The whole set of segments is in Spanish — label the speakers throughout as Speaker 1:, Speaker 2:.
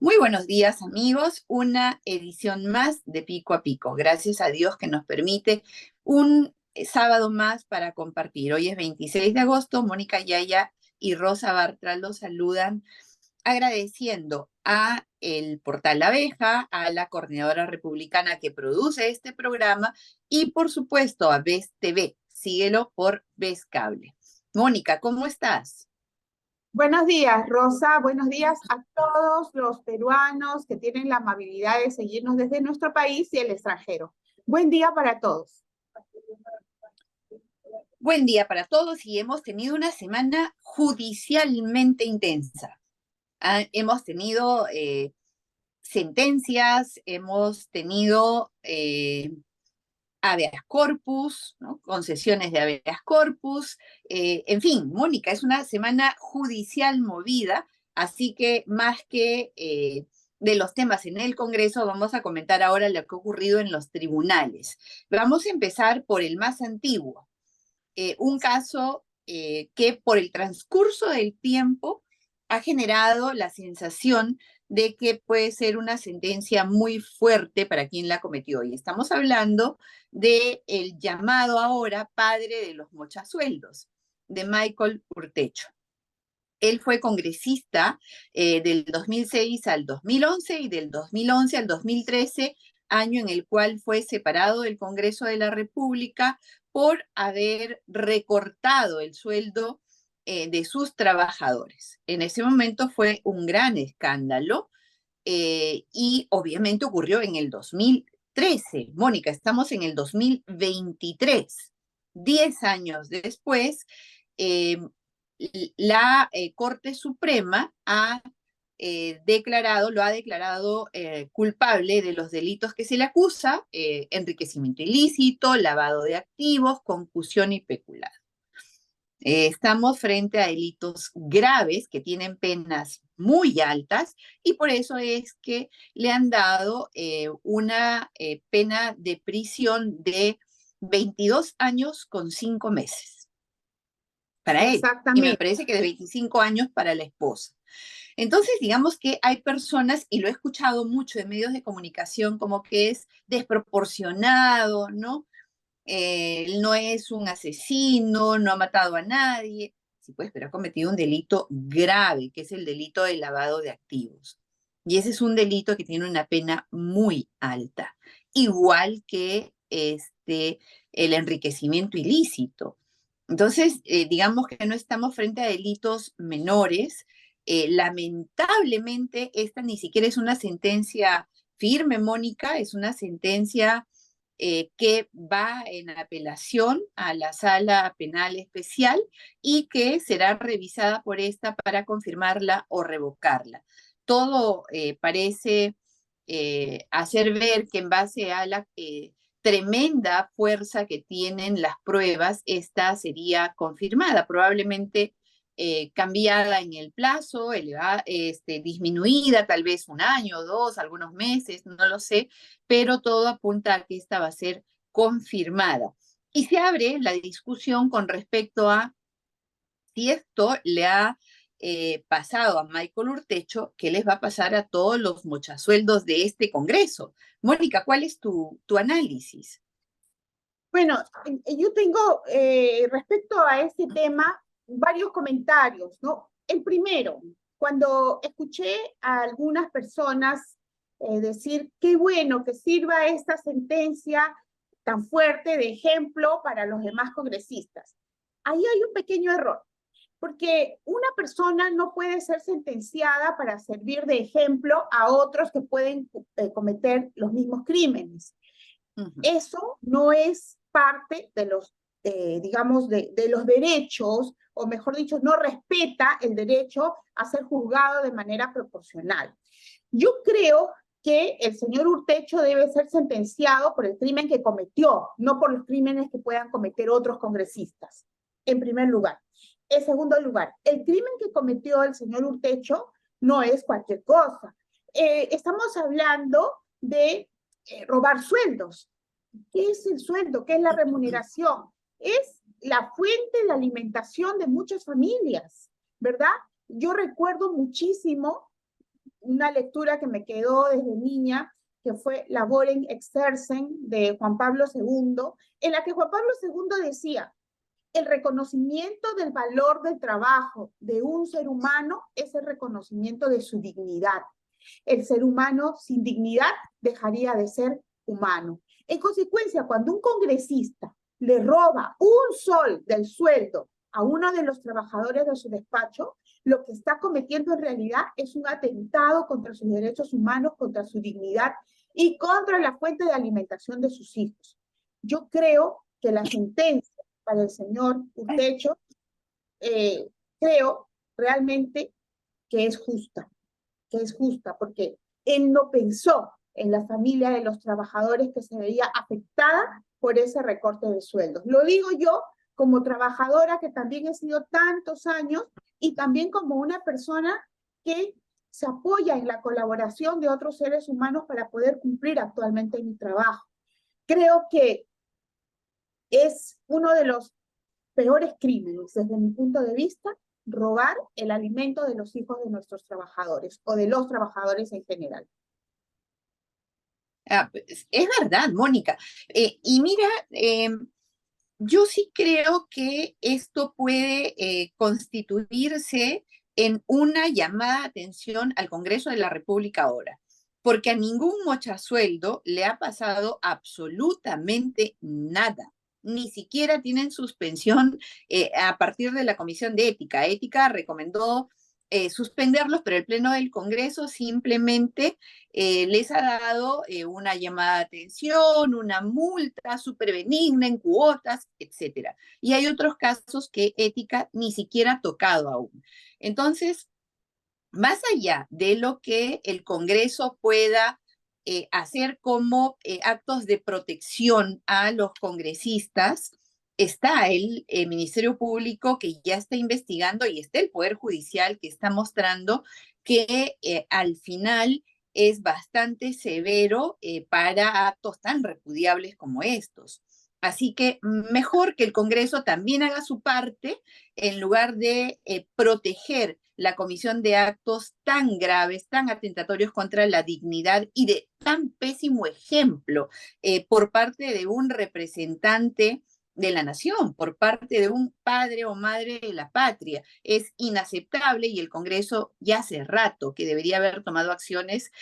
Speaker 1: Muy buenos días, amigos. Una edición más de Pico a Pico. Gracias a Dios que nos permite un sábado más para compartir. Hoy es 26 de agosto. Mónica Yaya y Rosa Bartra los saludan agradeciendo a el Portal La Abeja, a la coordinadora republicana que produce este programa y, por supuesto, a VES TV. Síguelo por VES Cable. Mónica, ¿cómo estás?
Speaker 2: Buenos días, Rosa. Buenos días a todos los peruanos que tienen la amabilidad de seguirnos desde nuestro país y el extranjero. Buen día para todos.
Speaker 1: Buen día para todos y hemos tenido una semana judicialmente intensa. Hemos tenido sentencias, hemos tenido habeas corpus, ¿no? Concesiones de habeas corpus, en fin, Mónica, es una semana judicial movida, así que más que de los temas en el Congreso, vamos a comentar ahora lo que ha ocurrido en los tribunales. Vamos a empezar por el más antiguo, un caso que por el transcurso del tiempo ha generado la sensación de que puede ser una sentencia muy fuerte para quien la cometió. Y estamos hablando del llamado ahora padre de los mochasueldos, de Michael Urtecho. Él fue congresista del 2006 al 2011 y del 2011 al 2013, año en el cual fue separado del Congreso de la República por haber recortado el sueldo de sus trabajadores. En ese momento fue un gran escándalo y obviamente ocurrió en el 2013. Mónica, estamos en el 2023. 10 años después, eh, la Corte Suprema lo ha declarado culpable de los delitos que se le acusa, enriquecimiento ilícito, lavado de activos, concusión y peculado. Estamos frente a delitos graves que tienen penas muy altas y por eso es que le han dado una pena de prisión de 22 años con 5 meses para él. Y me parece que de 25 años para la esposa. Entonces, digamos que hay personas, y lo he escuchado mucho en medios de comunicación, como que es desproporcionado, ¿no? Él no es un asesino, no ha matado a nadie, sí, pues, pero ha cometido un delito grave, que es el delito de lavado de activos. Y ese es un delito que tiene una pena muy alta, igual que el enriquecimiento ilícito. Entonces, digamos que no estamos frente a delitos menores. Lamentablemente, esta ni siquiera es una sentencia firme, Mónica, es una sentencia que va en apelación a la Sala Penal Especial y que será revisada por esta para confirmarla o revocarla. Todo parece hacer ver que en base a la tremenda fuerza que tienen las pruebas, esta sería confirmada, probablemente cambiada en el plazo, disminuida tal vez un año, dos, algunos meses, no lo sé, pero todo apunta a que esta va a ser confirmada. Y se abre la discusión con respecto a si esto le ha pasado a Michael Urtecho, ¿qué les va a pasar a todos los mochasueldos de este Congreso? Mónica, ¿cuál es tu análisis?
Speaker 2: Bueno, yo tengo respecto a este tema varios comentarios, ¿no? El primero, cuando escuché a algunas personas decir qué bueno que sirva esta sentencia tan fuerte de ejemplo para los demás congresistas. Ahí hay un pequeño error, porque una persona no puede ser sentenciada para servir de ejemplo a otros que pueden cometer los mismos crímenes. Eso no es parte de los, digamos, de los derechos, o mejor dicho, no respeta el derecho a ser juzgado de manera proporcional. Yo creo que el señor Urtecho debe ser sentenciado por el crimen que cometió, no por los crímenes que puedan cometer otros congresistas, en primer lugar. En segundo lugar, el crimen que cometió el señor Urtecho no es cualquier cosa. estamos hablando de robar sueldos. ¿Qué es el sueldo? ¿Qué es la remuneración? Es la fuente de alimentación de muchas familias, ¿verdad? Yo recuerdo muchísimo una lectura que me quedó desde niña, que fue Laborem Exercens de Juan Pablo II, en la que Juan Pablo II decía, el reconocimiento del valor del trabajo de un ser humano es el reconocimiento de su dignidad. El ser humano sin dignidad dejaría de ser humano. En consecuencia, cuando un congresista le roba un sol del sueldo a uno de los trabajadores de su despacho, lo que está cometiendo en realidad es un atentado contra sus derechos humanos, contra su dignidad y contra la fuente de alimentación de sus hijos. Yo creo que la sentencia para el señor Urtecho, creo realmente que es justa, porque él no pensó en la familia de los trabajadores que se veía afectada por ese recorte de sueldos. Lo digo yo como trabajadora que también he sido tantos años y también como una persona que se apoya en la colaboración de otros seres humanos para poder cumplir actualmente mi trabajo. Creo que es uno de los peores crímenes desde mi punto de vista robar el alimento de los hijos de nuestros trabajadores o de los trabajadores en general.
Speaker 1: Pues, es verdad, Mónica. Y mira, yo sí creo que esto puede constituirse en una llamada de atención al Congreso de la República ahora, porque a ningún mochasueldo le ha pasado absolutamente nada. Ni siquiera tienen suspensión a partir de la Comisión de Ética. Ética recomendó suspenderlos, pero el Pleno del Congreso simplemente les ha dado una llamada de atención, una multa súper benigna en cuotas, etcétera. Y hay otros casos que Ética ni siquiera ha tocado aún. Entonces, más allá de lo que el Congreso pueda hacer como actos de protección a los congresistas, está el Ministerio Público que ya está investigando y está el Poder Judicial que está mostrando que al final es bastante severo para actos tan repudiables como estos. Así que mejor que el Congreso también haga su parte en lugar de proteger la comisión de actos tan graves, tan atentatorios contra la dignidad y de tan pésimo ejemplo por parte de un representante de la nación, por parte de un padre o madre de la patria. Es inaceptable y el Congreso ya hace rato que debería haber tomado acciones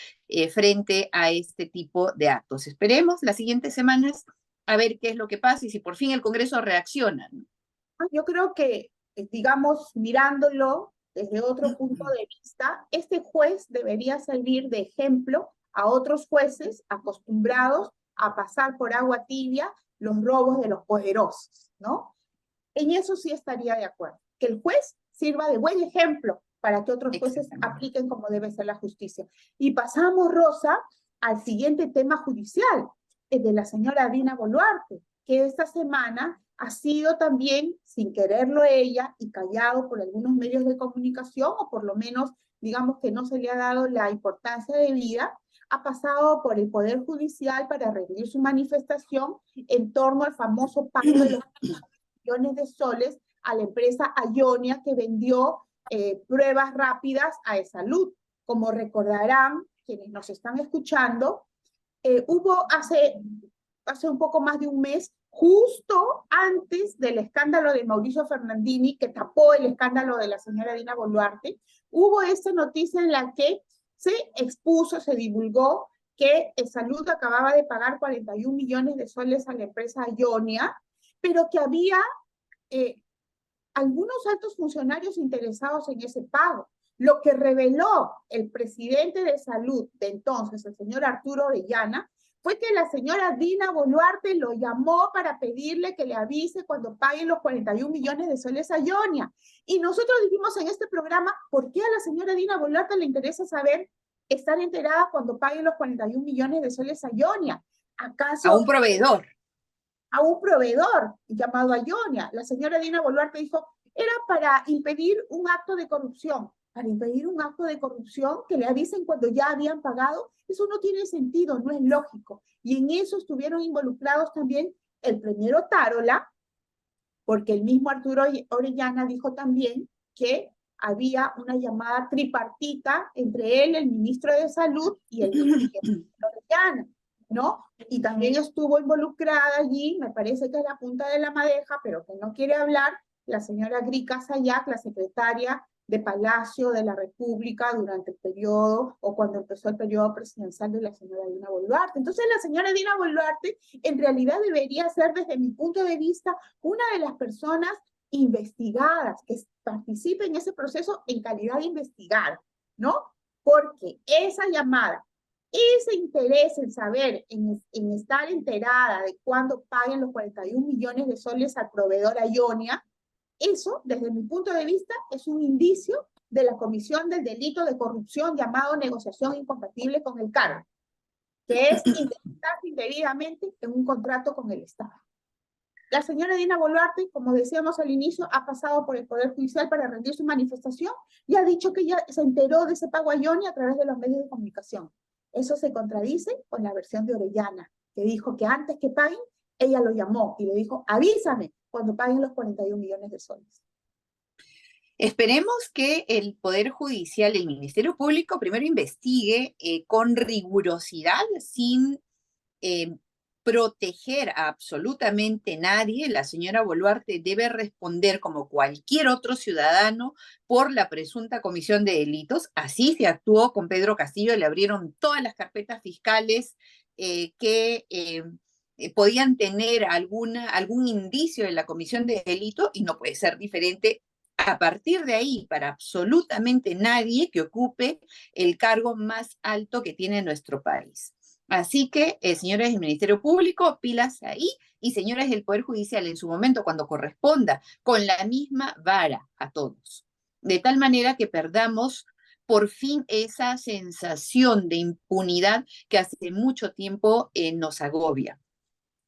Speaker 1: frente a este tipo de actos. Esperemos las siguientes semanas a ver qué es lo que pasa y si por fin el Congreso reacciona.
Speaker 2: Yo creo que, digamos, mirándolo desde otro punto de vista, este juez debería servir de ejemplo a otros jueces acostumbrados a pasar por agua tibia los robos de los poderosos, ¿no? En eso sí estaría de acuerdo, que el juez sirva de buen ejemplo para que otros jueces apliquen como debe ser la justicia. Y pasamos, Rosa, al siguiente tema judicial, el de la señora Dina Boluarte, que esta semana ha sido también, sin quererlo ella, y callado por algunos medios de comunicación, o por lo menos, digamos que no se le ha dado la importancia debida, ha pasado por el Poder Judicial para rendir su manifestación en torno al famoso pacto de los millones de soles a la empresa Ionia que vendió pruebas rápidas a E-Salud. Como recordarán quienes nos están escuchando, hubo hace un poco más de un mes, justo antes del escándalo de Mauricio Fernandini, que tapó el escándalo de la señora Dina Boluarte, hubo esta noticia en la que se expuso, se divulgó que Salud acababa de pagar 41 millones de soles a la empresa Ionia, pero que había algunos altos funcionarios interesados en ese pago. Lo que reveló el presidente de Salud de entonces, el señor Arturo Orellana, fue que la señora Dina Boluarte lo llamó para pedirle que le avise cuando paguen los 41 millones de soles a Ionia. Y nosotros dijimos en este programa, ¿por qué a la señora Dina Boluarte le interesa saber, estar enterada cuando paguen los 41 millones de soles a Ionia? ¿Acaso
Speaker 1: a un proveedor?
Speaker 2: A un proveedor llamado Ionia. La señora Dina Boluarte dijo, era para impedir un acto de corrupción. para impedir un acto de corrupción que le avisen cuando ya habían pagado. Eso no tiene sentido, no es lógico. Y en eso estuvieron involucrados también el primero Tarola, porque el mismo Arturo Orellana dijo también que había una llamada tripartita entre él, el ministro de Salud y el Orellana, ¿no? Y también estuvo involucrada allí, me parece que es la punta de la madeja, pero que no quiere hablar, la señora Grica Sayac, la secretaria de Palacio de la República durante el periodo o cuando empezó el periodo presidencial de la señora Dina Boluarte. Entonces la señora Dina Boluarte en realidad debería ser, desde mi punto de vista, una de las personas investigadas, que participe en ese proceso en calidad de investigada, ¿no? Porque esa llamada, ese interés en saber, en estar enterada de cuándo paguen los 41 millones de soles al proveedor Ionia, eso, desde mi punto de vista, es un indicio de la comisión del delito de corrupción llamado negociación incompatible con el cargo, que es ingresarse indebidamente en un contrato con el Estado. La señora Dina Boluarte, como decíamos al inicio, ha pasado por el Poder Judicial para rendir su manifestación y ha dicho que ella se enteró de ese pago a Ionia a través de los medios de comunicación. Eso se contradice con la versión de Orellana, que dijo que antes que paguen, ella lo llamó y le dijo, avísame cuando paguen los 41 millones de soles.
Speaker 1: Esperemos que el Poder Judicial, el Ministerio Público, primero investigue con rigurosidad, sin proteger a absolutamente nadie. La señora Boluarte debe responder como cualquier otro ciudadano por la presunta comisión de delitos. Así se actuó con Pedro Castillo, le abrieron todas las carpetas fiscales que podían tener algún indicio de la comisión de delito, y no puede ser diferente a partir de ahí para absolutamente nadie que ocupe el cargo más alto que tiene nuestro país. Así que, señores del Ministerio Público, pilas ahí, y señores del Poder Judicial, en su momento, cuando corresponda, con la misma vara a todos. De tal manera que perdamos por fin esa sensación de impunidad que hace mucho tiempo nos agobia.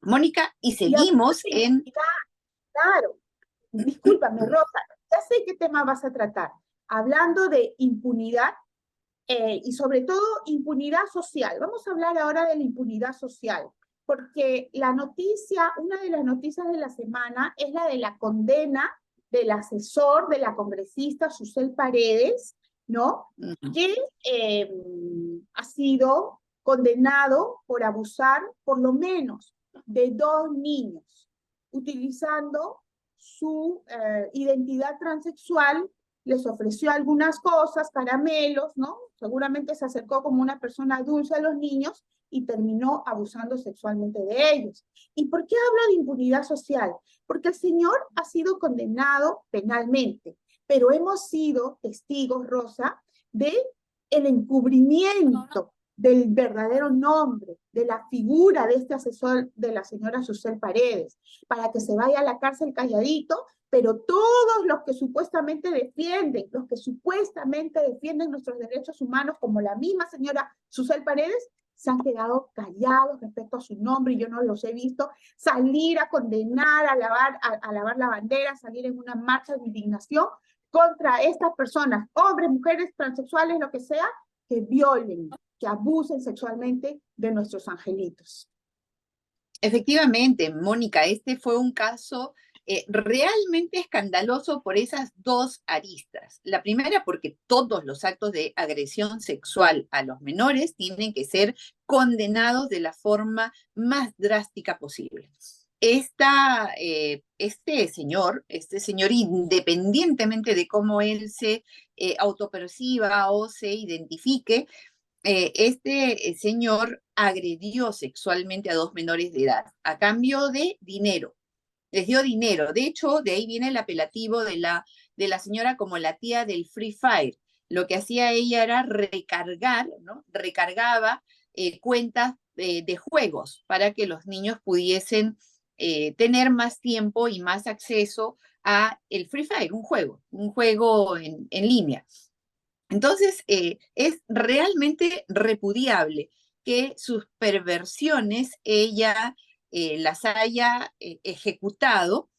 Speaker 1: Mónica, y seguimos en...
Speaker 2: Claro, discúlpame, Rosa, ya sé qué tema vas a tratar. Hablando de impunidad, y sobre todo impunidad social. Vamos a hablar ahora de la impunidad social, porque la noticia, una de las noticias de la semana es la de la condena del asesor de la congresista Susel Paredes, ¿no? Que ha sido condenado por abusar por lo menos de 2 niños, utilizando su identidad transexual. Les ofreció algunas cosas, caramelos, ¿no? Seguramente se acercó como una persona dulce a los niños y terminó abusando sexualmente de ellos. ¿Y por qué hablo de impunidad social? Porque el señor ha sido condenado penalmente, pero hemos sido testigos, Rosa, de el encubrimiento del verdadero nombre, de la figura de este asesor de la señora Susel Paredes, para que se vaya a la cárcel calladito, pero todos los que supuestamente defienden nuestros derechos humanos, como la misma señora Susel Paredes, se han quedado callados respecto a su nombre, y yo no los he visto salir a condenar, a lavar la bandera, salir en una marcha de indignación contra estas personas, hombres, mujeres, transexuales, lo que sea, que violen, que abusen sexualmente de nuestros angelitos.
Speaker 1: Efectivamente, Mónica, este fue un caso realmente escandaloso por esas dos aristas. La primera, porque todos los actos de agresión sexual a los menores tienen que ser condenados de la forma más drástica posible. Este señor, independientemente de cómo él se autoperciba o se identifique, este señor agredió sexualmente a 2 menores de edad a cambio de dinero. Les dio dinero. De hecho, de ahí viene el apelativo de la señora como la tía del Free Fire. Lo que hacía ella era recargar, ¿no? Recargaba cuentas de juegos para que los niños pudiesen tener más tiempo y más acceso a el Free Fire, un juego en línea. Entonces, es realmente repudiable que sus perversiones ella las haya ejecutado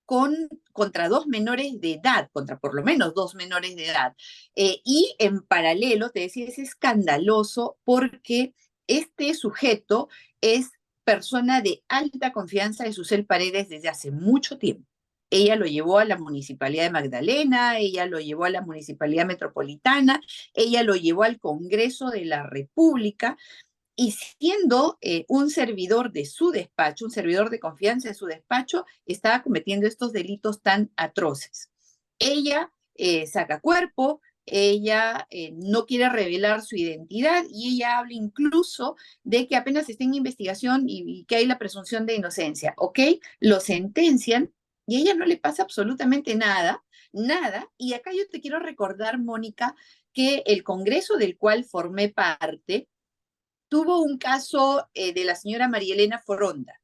Speaker 1: contra dos menores de edad, contra por lo menos dos menores de edad. Y en paralelo, te decía, es escandaloso porque este sujeto es persona de alta confianza de Susel Paredes desde hace mucho tiempo. Ella lo llevó a la Municipalidad de Magdalena, ella lo llevó a la Municipalidad Metropolitana, ella lo llevó al Congreso de la República, y siendo un servidor de su despacho, un servidor de confianza de su despacho, estaba cometiendo estos delitos tan atroces. Ella saca cuerpo, ella no quiere revelar su identidad y ella habla incluso de que apenas está en investigación y que hay la presunción de inocencia, ¿ok? Lo sentencian y a ella no le pasa absolutamente nada, nada. Y acá yo te quiero recordar, Mónica, que el Congreso del cual formé parte tuvo un caso de la señora María Elena Foronda.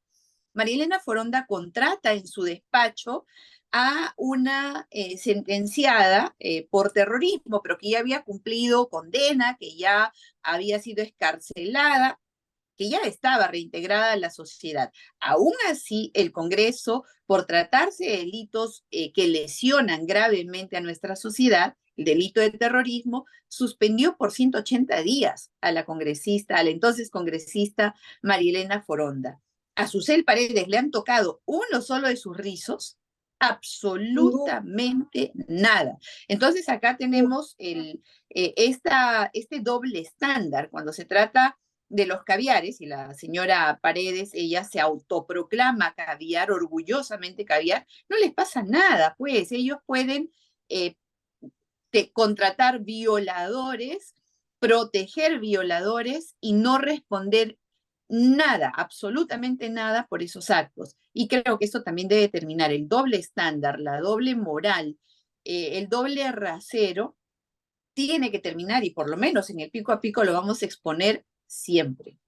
Speaker 1: María Elena Foronda contrata en su despacho a una sentenciada por terrorismo, pero que ya había cumplido condena, que ya había sido escarcelada, que ya estaba reintegrada a la sociedad. Aún así, el Congreso, por tratarse de delitos que lesionan gravemente a nuestra sociedad, el delito de terrorismo, suspendió por 180 días a la congresista, a la entonces congresista Marielena Foronda. A Susel Paredes le han tocado uno solo de sus rizos, absolutamente nada. Entonces acá tenemos este doble estándar cuando se trata de los caviares, y la señora Paredes, ella se autoproclama caviar, orgullosamente caviar, no les pasa nada, pues ellos pueden contratar violadores, proteger violadores y no responder nada, absolutamente nada por esos actos. Y creo que eso también debe terminar, el doble estándar, la doble moral, el doble rasero, tiene que terminar y por lo menos en el pico a pico lo vamos a exponer siempre.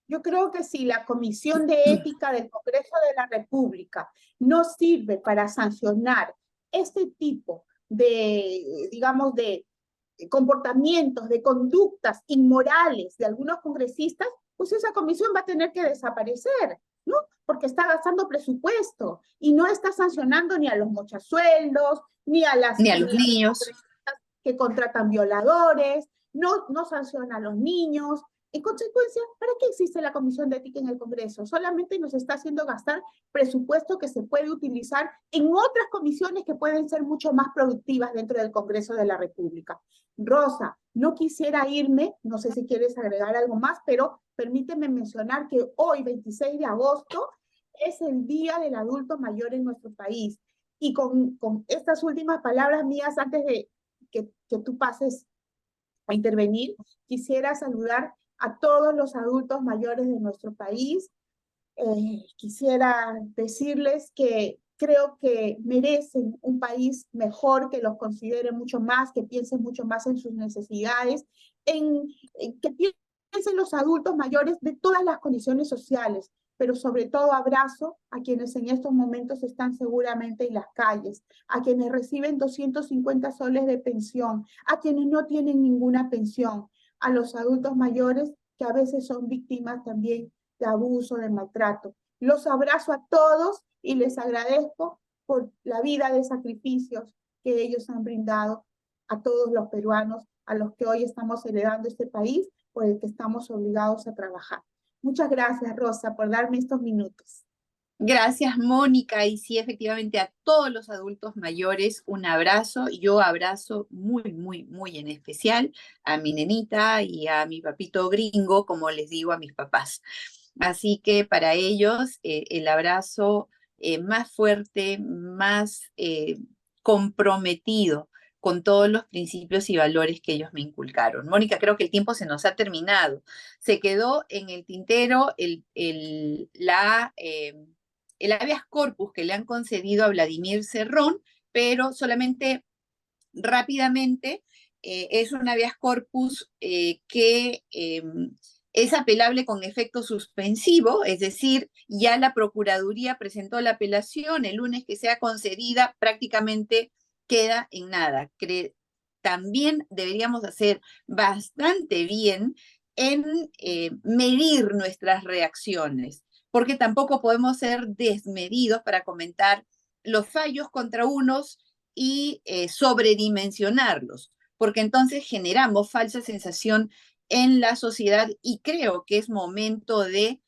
Speaker 2: Yo creo que si la Comisión de Ética del Congreso de la República no sirve para sancionar este tipo de, digamos, de comportamientos, de conductas inmorales de algunos congresistas, pues esa comisión va a tener que desaparecer, ¿no? Porque está gastando presupuesto y no está sancionando ni a los mochasueldos, ni a
Speaker 1: Ni a los
Speaker 2: los
Speaker 1: niños.
Speaker 2: congresistas que contratan violadores, no sanciona a los niños. En consecuencia, ¿para qué existe la Comisión de Ética en el Congreso? Solamente nos está haciendo gastar presupuesto que se puede utilizar en otras comisiones que pueden ser mucho más productivas dentro del Congreso de la República. Rosa, no quisiera irme, no sé si quieres agregar algo más, pero permíteme mencionar que hoy, 26 de agosto, es el Día del Adulto Mayor en nuestro país. Y con estas últimas palabras mías, antes de que tú pases a intervenir, quisiera saludar a todos los adultos mayores de nuestro país. Quisiera decirles que creo que merecen un país mejor, que los considere mucho más, que piensen mucho más en sus necesidades, que piensen los adultos mayores de todas las condiciones sociales, pero sobre todo abrazo a quienes en estos momentos están seguramente en las calles, a quienes reciben 250 soles de pensión, a quienes no tienen ninguna pensión, a los adultos mayores que a veces son víctimas también de abuso, de maltrato. Los abrazo a todos y les agradezco por la vida de sacrificios que ellos han brindado a todos los peruanos, a los que hoy estamos heredando este país, por el que estamos obligados a trabajar. Muchas gracias, Rosa, por darme estos minutos.
Speaker 1: Gracias, Mónica. Y sí, efectivamente, a todos los adultos mayores, un abrazo. Yo abrazo muy, muy, muy en especial a mi nenita y a mi papito gringo, como les digo a mis papás. Así que para ellos, el abrazo más fuerte, más comprometido con todos los principios y valores que ellos me inculcaron. Mónica, creo que el tiempo se nos ha terminado. Se quedó en el tintero el habeas corpus que le han concedido a Vladimir Cerrón, pero solamente rápidamente es un habeas corpus que es apelable con efecto suspensivo, es decir, ya la Procuraduría presentó la apelación, el lunes que sea concedida prácticamente queda en nada. También deberíamos hacer bastante bien en medir nuestras reacciones, porque tampoco podemos ser desmedidos para comentar los fallos contra unos y sobredimensionarlos, porque entonces generamos falsa sensación en la sociedad y creo que es momento de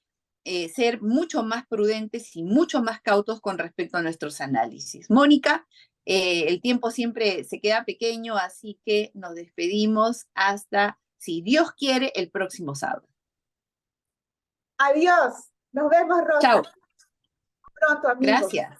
Speaker 1: ser mucho más prudentes y mucho más cautos con respecto a nuestros análisis. Mónica, el tiempo siempre se queda pequeño, así que nos despedimos hasta, si Dios quiere, el próximo sábado.
Speaker 2: Adiós. Nos vemos, Rosa.
Speaker 1: Chao.
Speaker 2: Pronto, amigos.
Speaker 1: Gracias.